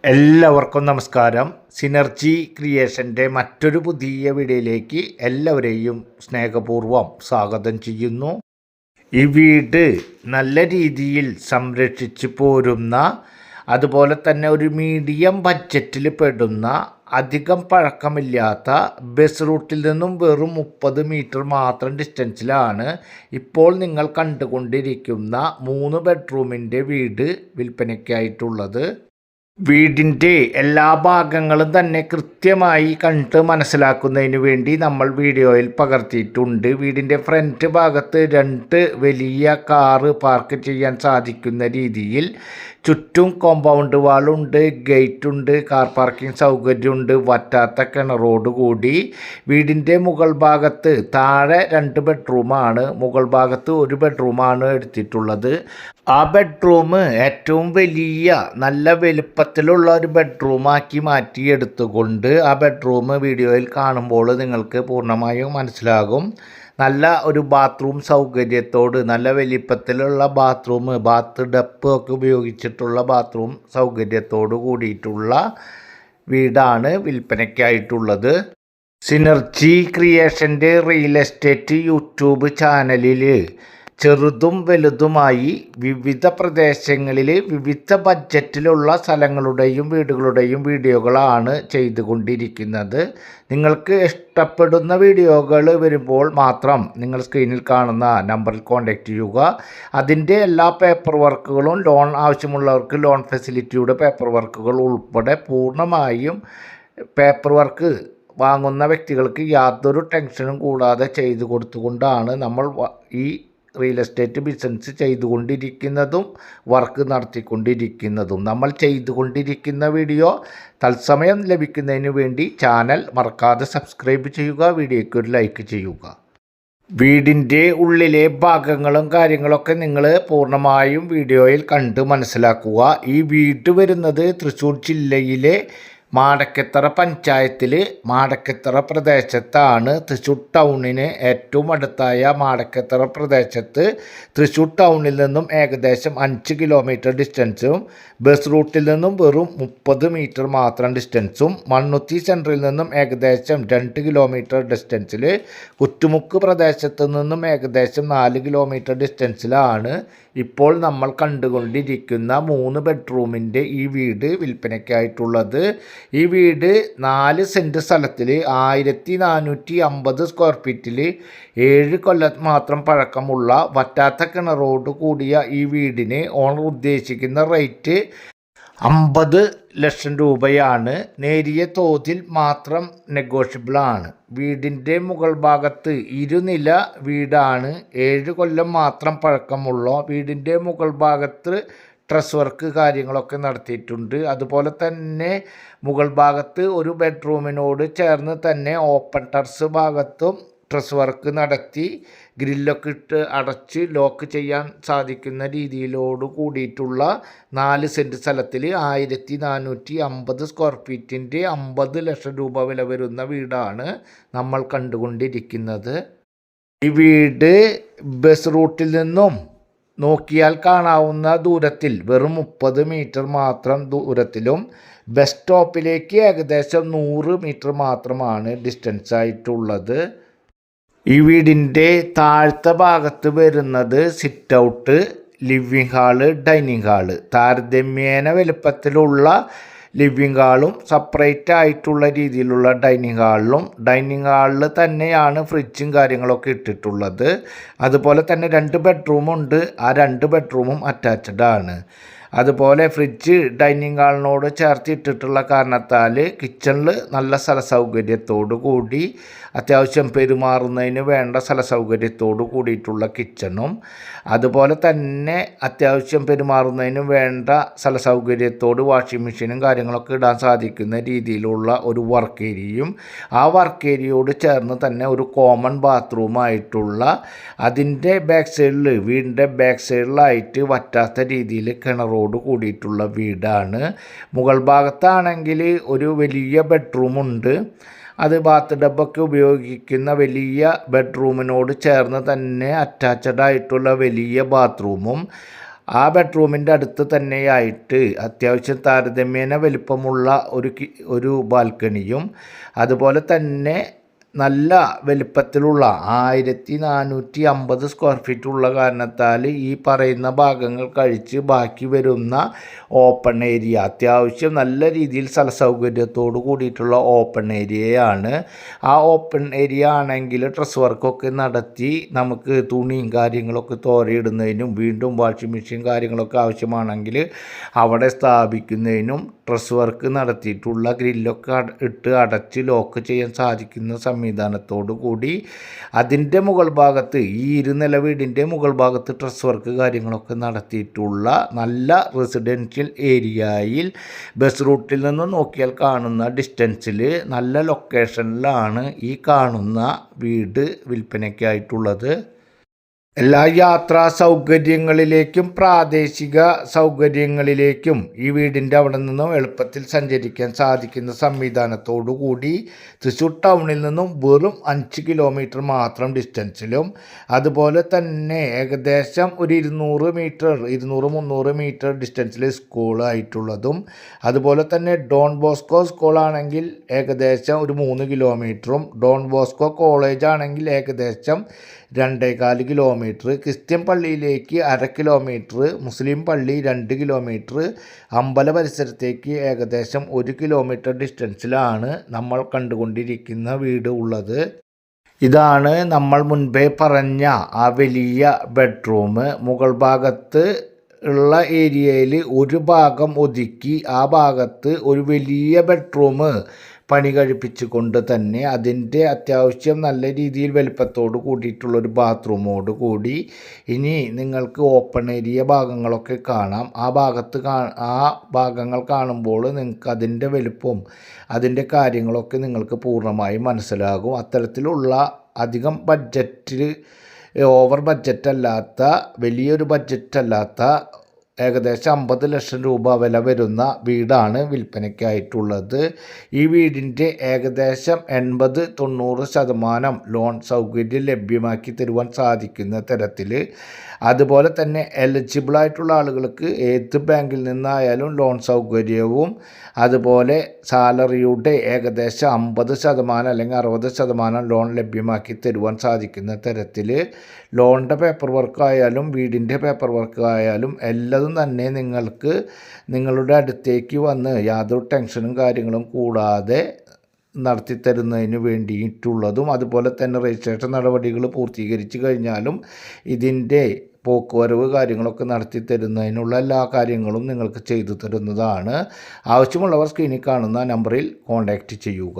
എല്ലാവർക്കും നമസ്കാരം. സിനർജി ക്രിയേഷൻ്റെ മറ്റൊരു പുതിയ വീഡിയോയിലേക്ക് എല്ലാവരെയും സ്നേഹപൂർവ്വം സ്വാഗതം ചെയ്യുന്നു. ഈ വീട് നല്ല രീതിയിൽ സംരക്ഷിച്ചു പോരുന്ന, അതുപോലെ തന്നെ ഒരു മീഡിയം ബഡ്ജറ്റിൽ പെടുന്ന, അധികം പഴക്കമില്ലാത്ത, ബസ് റൂട്ടിൽ നിന്നും വെറും 30 മീറ്റർ മാത്രം ഡിസ്റ്റൻസിലാണ് ഇപ്പോൾ നിങ്ങൾ കണ്ടുകൊണ്ടിരിക്കുന്ന 3 ബെഡ്റൂമിൻ്റെ വീട് വിൽപ്പനയ്ക്കായിട്ടുള്ളത്. വീടിൻ്റെ എല്ലാ ഭാഗങ്ങളും തന്നെ കൃത്യമായി കണ്ട് മനസ്സിലാക്കുന്നതിന് വേണ്ടി നമ്മൾ വീഡിയോയിൽ പകർത്തിയിട്ടുണ്ട്. വീടിൻ്റെ ഫ്രണ്ട് ഭാഗത്ത് 2 വലിയ കാറ് പാർക്ക് ചെയ്യാൻ സാധിക്കുന്ന രീതിയിൽ ചുറ്റും കോമ്പൗണ്ട് വാളുണ്ട്, ഗേറ്റുണ്ട്, കാർ പാർക്കിംഗ് സൗകര്യമുണ്ട്, വറ്റാത്ത കിണറോട് കൂടി. വീടിൻ്റെ മുകൾ ഭാഗത്ത് താഴെ 2 ബെഡ്റൂമാണ്, മുകൾ ഭാഗത്ത് 1 ബെഡ്റൂമാണ് എടുത്തിട്ടുള്ളത്. ആ ബെഡ്റൂം ഏറ്റവും വലിയ നല്ല വലുപ്പത്തിലുള്ള ഒരു ബെഡ്റൂമാക്കി മാറ്റിയെടുത്തുകൊണ്ട് ആ ബെഡ്റൂം വീഡിയോയിൽ കാണുമ്പോൾ നിങ്ങൾക്ക് പൂർണ്ണമായും മനസ്സിലാകും. നല്ല ഒരു ബാത്റൂം സൗകര്യത്തോട്, നല്ല വലിപ്പത്തിലുള്ള ബാത്റൂം, ബാത്ത് ഡപ്പ് ഒക്കെ ഉപയോഗിച്ചിട്ടുള്ള ബാത്റൂം സൗകര്യത്തോട് കൂടിയിട്ടുള്ള വീടാണ് വിൽപ്പനയ്ക്കായിട്ടുള്ളത്. സിനർജി ക്രിയേഷൻ്റെ റിയൽ എസ്റ്റേറ്റ് യൂട്യൂബ് ചാനലിൽ ചെറുതും വലുതുമായി വിവിധ പ്രദേശങ്ങളിൽ വിവിധ ബഡ്ജറ്റിലുള്ള സ്ഥലങ്ങളുടെയും വീടുകളുടെയും വീഡിയോകളാണ് ചെയ്തുകൊണ്ടിരിക്കുന്നത്. നിങ്ങൾക്ക് ഇഷ്ടപ്പെടുന്ന വീഡിയോകൾ വരുമ്പോൾ മാത്രം നിങ്ങൾ സ്ക്രീനിൽ കാണുന്ന നമ്പറിൽ കോൺടാക്റ്റ് ചെയ്യുക. അതിൻ്റെ എല്ലാ പേപ്പർ വർക്കുകളും, ലോൺ ആവശ്യമുള്ളവർക്ക് ലോൺ ഫെസിലിറ്റിയുടെ പേപ്പർ വർക്കുകൾ ഉൾപ്പെടെ പൂർണ്ണമായും പേപ്പർ വർക്ക് വാങ്ങുന്ന വ്യക്തികൾക്ക് യാതൊരു ടെൻഷനും കൂടാതെ ചെയ്തു കൊടുത്തുകൊണ്ടാണ് നമ്മൾ ഈ റിയൽ എസ്റ്റേറ്റ് ബിസിനസ് ചെയ്തുകൊണ്ടിരിക്കുന്നതും വർക്ക് നടത്തിക്കൊണ്ടിരിക്കുന്നതും. നമ്മൾ ചെയ്തുകൊണ്ടിരിക്കുന്ന വീഡിയോ തത്സമയം ലഭിക്കുന്നതിന് വേണ്ടി ചാനൽ മറക്കാതെ സബ്സ്ക്രൈബ് ചെയ്യുക, വീഡിയോയ്ക്ക് ഒരു ലൈക്ക് ചെയ്യുക. വീടിൻ്റെ ഉള്ളിലെ ഭാഗങ്ങളും കാര്യങ്ങളൊക്കെ നിങ്ങൾ പൂർണ്ണമായും വീഡിയോയിൽ കണ്ട് മനസ്സിലാക്കുക. ഈ വീട് വരുന്നത് തൃശ്ശൂർ ജില്ലയിലെ മാടക്കത്തറ പഞ്ചായത്തിൽ മാടക്കത്തറ പ്രദേശത്താണ്. തൃശ്ശൂർ ടൗണിന് ഏറ്റവും അടുത്തായ മാടക്കത്തറ പ്രദേശത്ത് തൃശ്ശൂർ ടൗണിൽ നിന്നും ഏകദേശം 5 കിലോമീറ്റർ ഡിസ്റ്റൻസും, ബസ് റൂട്ടിൽ നിന്നും വെറും 30 മീറ്റർ മാത്രം ഡിസ്റ്റൻസും, മണ്ണുത്തി സെൻറ്ററിൽ നിന്നും ഏകദേശം 2 കിലോമീറ്റർ ഡിസ്റ്റൻസിൽ, കുറ്റുമുക്ക് പ്രദേശത്ത് നിന്നും ഏകദേശം 4 കിലോമീറ്റർ ഡിസ്റ്റൻസിലാണ് ഇപ്പോൾ നമ്മൾ കണ്ടുകൊണ്ടിരിക്കുന്ന 3 ബെഡ്റൂമിൻ്റെ ഈ വീട് വിൽപ്പനയ്ക്കായിട്ടുള്ളത്. ഈ വീട് 4 സെൻറ്റ് സ്ഥലത്തിൽ 1450 സ്ക്വയർ ഫീറ്റിൽ 7 കൊല്ലം മാത്രം പഴക്കമുള്ള വറ്റാത്ത കിണറോട് കൂടിയ ഈ വീടിന് ഓണർ ഉദ്ദേശിക്കുന്ന റേറ്റ് 50 ലക്ഷം രൂപയാണ്. നേരിയ തോതിൽ മാത്രം നെഗോഷ്യബിളാണ്. വീടിൻ്റെ മുകൾ ഭാഗത്ത് 2 നില വീടാണ്. 7 കൊല്ലം മാത്രം പഴക്കമുള്ള വീടിൻ്റെ മുകൾ ഭാഗത്ത് ട്രസ് വർക്ക് കാര്യങ്ങളൊക്കെ നടത്തിയിട്ടുണ്ട്. അതുപോലെ തന്നെ മുകൾ ഭാഗത്ത് ഒരു ബെഡ്റൂമിനോട് ചേർന്ന് തന്നെ ഓപ്പൺ ടെറസ് ഭാഗത്തും ട്രസ് വർക്ക് നടത്തി ഗ്രില്ലൊക്കെ ഇട്ട് അടച്ച് ലോക്ക് ചെയ്യാൻ സാധിക്കുന്ന രീതിയിലോട് കൂടിയിട്ടുള്ള 4 സെൻറ്റ് സ്ഥലത്തിൽ 1450 സ്ക്വയർ ഫീറ്റിൻ്റെ 50 ലക്ഷം രൂപ വില വരുന്ന വീടാണ് നമ്മൾ കണ്ടുകൊണ്ടിരിക്കുന്നത്. ഈ വീട് ബസ് റൂട്ടിൽ നിന്നും നോക്കിയാൽ കാണാവുന്ന ദൂരത്തിൽ വെറും 30 മീറ്റർ മാത്രം ദൂരത്തിലും, ബസ് സ്റ്റോപ്പിലേക്ക് ഏകദേശം 100 മീറ്റർ മാത്രമാണ് ഡിസ്റ്റൻസ് ആയിട്ടുള്ളത്. ഈ വീടിൻ്റെ താഴത്തെ ഭാഗത്ത് വരുന്നത് sit out, living hall, dining hall. താരതമ്യേന വലുപ്പത്തിലുള്ള ലിവിങ് ഹാളും സെപ്പറേറ്റ് ആയിട്ടുള്ള രീതിയിലുള്ള ഡൈനിങ് ഹാളിൽ തന്നെയാണ് ഫ്രിഡ്ജും കാര്യങ്ങളൊക്കെ ഇട്ടിട്ടുള്ളത്. അതുപോലെ തന്നെ 2 ബെഡ്റൂമുണ്ട്. ആ 2 ബെഡ്റൂമും അറ്റാച്ച്ഡ് ആണ്. അതുപോലെ ഫ്രിഡ്ജ് ഡൈനിങ് ഹാളിനോട് ചേർത്തിട്ടിട്ടുള്ള കാരണത്താൽ കിച്ചണിൽ നല്ല സ്ഥല സൗകര്യത്തോടു കൂടി, അത്യാവശ്യം പെരുമാറുന്നതിന് വേണ്ട സ്ഥല സൗകര്യത്തോടു കൂടിയിട്ടുള്ള കിച്ചണും, അതുപോലെ തന്നെ അത്യാവശ്യം പെരുമാറുന്നതിന് വേണ്ട സ്ഥല സൗകര്യത്തോട് വാഷിംഗ് മെഷീനും കാര്യങ്ങളൊക്കെ ഇടാൻ സാധിക്കുന്ന രീതിയിലുള്ള ഒരു വർക്ക് ഏരിയയും, ആ വർക്ക് ഏരിയയോട് ചേർന്ന് തന്നെ ഒരു കോമൺ ബാത്റൂമായിട്ടുള്ള, അതിൻ്റെ ബാക്ക് സൈഡിൽ, വീടിൻ്റെ ബാക്ക് സൈഡിലായിട്ട് വറ്റാത്ത രീതിയിൽ കിണറോട് കൂടിയിട്ടുള്ള വീടാണ്. മുകൾ ഭാഗത്താണെങ്കിൽ ഒരു വലിയ ബെഡ്റൂമുണ്ട്. അത് ബാത്ത് ടബൊക്കെ ഉപയോഗിക്കുന്ന വലിയ ബെഡ്റൂമിനോട് ചേർന്ന് തന്നെ അറ്റാച്ച്ഡ് ആയിട്ടുള്ള വലിയ ബാത്റൂമും, ആ ബെഡ്റൂമിൻ്റെ അടുത്ത് തന്നെയായിട്ട് അത്യാവശ്യം താരതമ്യേന വലിപ്പമുള്ള ഒരു ബാൽക്കണിയും അതുപോലെ തന്നെ നല്ല വലിപ്പത്തിലുള്ള 1450 സ്ക്വയർ ഫീറ്റ് ഉള്ള കാരണത്താൽ ഈ പറയുന്ന ഭാഗങ്ങൾ കഴിച്ച് ബാക്കി വരുന്ന ഓപ്പൺ ഏരിയ അത്യാവശ്യം നല്ല രീതിയിൽ സ്ഥലസൗകര്യത്തോട് കൂടിയിട്ടുള്ള ഓപ്പൺ ഏരിയയാണ്. ആ ഓപ്പൺ ഏരിയ ആണെങ്കിൽ ഡ്രസ് വർക്കൊക്കെ നടത്തി നമുക്ക് തുണിയും കാര്യങ്ങളൊക്കെ തോരയിടുന്നതിനും വീണ്ടും വാഷിംഗ് മെഷീൻ കാര്യങ്ങളൊക്കെ ആവശ്യമാണെങ്കിൽ അവിടെ സ്ഥാപിക്കുന്നതിനും ഡ്രസ് വർക്ക് നടത്തിയിട്ടുള്ള ഗ്രില്ലൊക്കെ ഇട്ട് അടച്ച് ലോക്ക് ചെയ്യാൻ സാധിക്കുന്ന സംവിധാനത്തോടു കൂടി അതിൻ്റെ മുകൾ ഭാഗത്ത് ഈ ഇരുനില വീടിൻ്റെ മുകൾ ഭാഗത്ത് ഡ്രസ് വർക്ക് കാര്യങ്ങളൊക്കെ നടത്തിയിട്ടുള്ള നല്ല റെസിഡൻഷ്യൽ ഏരിയയിൽ ബസ് റൂട്ടിൽ നിന്ന് നോക്കിയാൽ കാണുന്ന ഡിസ്റ്റൻസിൽ നല്ല ലൊക്കേഷനിലാണ് ഈ കാണുന്ന വീട് വിൽപ്പനയ്ക്കായിട്ടുള്ളത്. എല്ലാ യാത്രാ സൗകര്യങ്ങളിലേക്കും പ്രാദേശിക സൗകര്യങ്ങളിലേക്കും ഈ വീടിൻ്റെ അവിടെ നിന്നും എളുപ്പത്തിൽ സഞ്ചരിക്കാൻ സാധിക്കുന്ന സംവിധാനത്തോടു കൂടി തൃശ്ശൂർ ടൗണിൽ നിന്നും വെറും 5 കിലോമീറ്റർ മാത്രം ഡിസ്റ്റൻസിലും അതുപോലെ തന്നെ ഏകദേശം ഒരു 200-300 മീറ്റർ ഡിസ്റ്റൻസിൽ സ്കൂളായിട്ടുള്ളതും അതുപോലെ തന്നെ ഡോൺ ബോസ്കോ സ്കൂളാണെങ്കിൽ ഏകദേശം ഒരു 3 കിലോമീറ്ററും ഡോൺ ബോസ്കോ കോളേജ് ആണെങ്കിൽ ഏകദേശം 2.25 കിലോമീറ്റർ, ക്രിസ്ത്യൻ പള്ളിയിലേക്ക് 1/2 കിലോമീറ്റർ, മുസ്ലിം പള്ളി 2 കിലോമീറ്റർ, അമ്പല പരിസരത്തേക്ക് ഏകദേശം 1 കിലോമീറ്റർ ഡിസ്റ്റൻസിലാണ് നമ്മൾ കണ്ടുകൊണ്ടിരിക്കുന്ന വീട് ഉള്ളത്. ഇതാണ് നമ്മൾ മുൻപേ പറഞ്ഞ ആ വലിയ ബെഡ്റൂം. മുകൾ ഭാഗത്ത് ഉള്ള ഏരിയയിൽ ഒരു ഭാഗം ഒതുക്കി ആ ഭാഗത്ത് ഒരു വലിയ ബെഡ്റൂം പണി കഴിപ്പിച്ചുകൊണ്ട് തന്നെ അതിൻ്റെ അത്യാവശ്യം നല്ല രീതിയിൽ വലിപ്പത്തോട് കൂടിയിട്ടുള്ളൊരു ബാത്റൂമോട് കൂടി ഇനി നിങ്ങൾക്ക് ഓപ്പൺ ഏരിയ ഭാഗങ്ങളൊക്കെ കാണാം. ആ ഭാഗങ്ങൾ കാണുമ്പോൾ നിങ്ങൾക്ക് അതിൻ്റെ വലിപ്പവും അതിൻ്റെ കാര്യങ്ങളൊക്കെ നിങ്ങൾക്ക് പൂർണ്ണമായി മനസ്സിലാകും. അത്തരത്തിലുള്ള അധികം ബഡ്ജറ്റിൽ ഓവർ ബഡ്ജറ്റല്ലാത്ത വലിയൊരു ബഡ്ജറ്റല്ലാത്ത ഏകദേശം 50 ലക്ഷം രൂപ വില വരുന്ന വീടാണ് വിൽപ്പനയ്ക്കായിട്ടുള്ളത്. ഈ വീടിൻ്റെ ഏകദേശം 80-90% ലോൺ സൗകര്യം ലഭ്യമാക്കി തരുവാൻ സാധിക്കുന്ന തരത്തിൽ അതുപോലെ തന്നെ എലിജിബിളായിട്ടുള്ള ആളുകൾക്ക് ഏത് ബാങ്കിൽ നിന്നായാലും ലോൺ സൗകര്യവും അതുപോലെ സാലറിയുടെ ഏകദേശം 50% അല്ലെങ്കിൽ 60% ലോൺ ലഭ്യമാക്കി തരുവാൻ സാധിക്കുന്ന തരത്തിൽ ലോണിൻ്റെ പേപ്പർ വർക്കായാലും വീടിൻ്റെ പേപ്പർ വർക്കായാലും എല്ലാതും തന്നെ നിങ്ങൾക്ക് നിങ്ങളുടെ അടുത്തേക്ക് വന്ന് യാതൊരു ടെൻഷനും കാര്യങ്ങളും കൂടാതെ നടത്തിത്തരുന്നതിന് വേണ്ടിയിട്ടുള്ളതും അതുപോലെ തന്നെ രജിസ്ട്രേഷൻ നടപടികൾ പൂർത്തീകരിച്ച് കഴിഞ്ഞാലും ഇതിൻ്റെ പോക്കുവരവ് കാര്യങ്ങളൊക്കെ നടത്തി തരുന്നതിനുള്ള എല്ലാ കാര്യങ്ങളും നിങ്ങൾക്ക് ചെയ്തു തരുന്നതാണ്. ആവശ്യമുള്ളവർ സ്ക്രീനിൽ കാണുന്ന നമ്പറിൽ കോൺടാക്റ്റ് ചെയ്യുക.